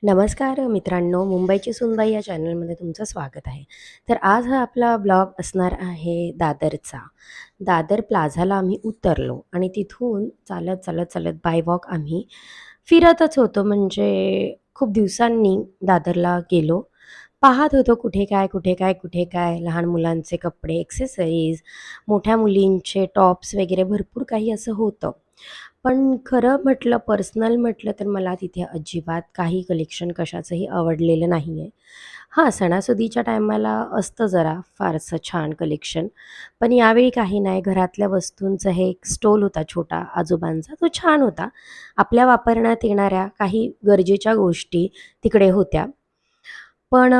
नमस्कार मित्रांनो, मुंबईची सुनबाई या चॅनलमध्ये तुमचं स्वागत आहे. तर आज हा आपला ब्लॉग असणार आहे दादरचा. दादर प्लाझाला आम्ही उतरलो आणि तिथून चालत, चालत, चालत बाय वॉक आम्ही फिरतच होतो. म्हणजे खूप दिवसांनी दादरला गेलो. पाहत होतो कुठे काय, कुठे काय, कुठे काय लहान मुलांचे कपडे, एक्सेसरीज, मोठ्या मुलींचे टॉप्स वगैरे भरपूर काही असं होतं. पण खरं म्हटलं, पर्सनल म्हटलं तर मला तिथे अजिबात काही कलेक्शन कशाचंही आवडलेलं नाही आहे. हां, सणासुदीच्या टायमाला असतं जरा फारसं छान कलेक्शन. पण यावेळी काही नाही. घरातल्या वस्तूंचं हे एक स्टॉल होता छोटा आजोबांचा, तो छान होता. आपल्या वापरण्यात येणाऱ्या काही गरजेच्या गोष्टी तिकडे होत्या. पण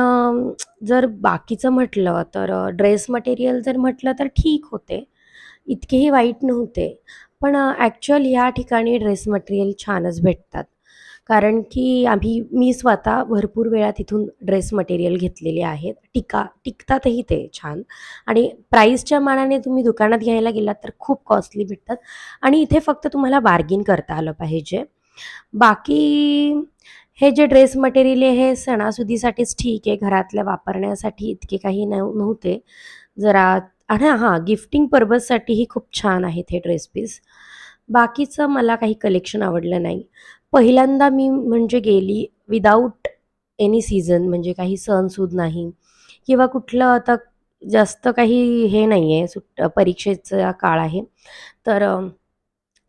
जर बाकीचं म्हटलं तर ड्रेस मटेरियल जर म्हटलं तर ठीक होते. इतकेही वाईट नव्हते. पण ॲक्चुअल ह्या ठिकाणी ड्रेस मटेरियल छानच भेटतात. कारण की मी स्वतः भरपूर वेळा तिथून ड्रेस मटेरियल घेतलेले आहेत. टिकतातही ते छान आणि प्राईसच्या मानाने तुम्ही दुकानात घ्यायला गेलात तर खूप कॉस्टली भेटतात आणि इथे फक्त तुम्हाला बार्गेन करता आलं पाहिजे. बाकी हे जे ड्रेस मटेरियल आहे हे सणासुदीसाठीच ठीक आहे. घरातल्या वापरण्यासाठी इतके काही नव्हते. जरा आणि हां, गिफ्टिंग पर्पजसाठीही खूप छान आहेत हे ड्रेस पीस. बाकीचं मला काही कलेक्शन आवडलं नाही. पहिल्यांदा मी म्हणजे गेली विदाऊट एनी सीझन, म्हणजे काही सणसूद नाही किंवा कुठलं आता जास्त काही हे नाही आहे, परीक्षेचा काळ आहे. तर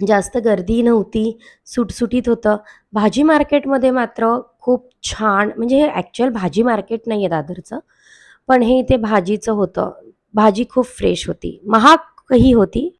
जास्त गर्दी नव्हती, सुटसुटीत होतं. भाजी मार्केटमध्ये मात्र खूप छान, म्हणजे हे ॲक्चुअल भाजी मार्केट नाही आहे दादरचं, पण हे इथे भाजीचं होतं. भाजी खूप फ्रेश होती. महागही होती,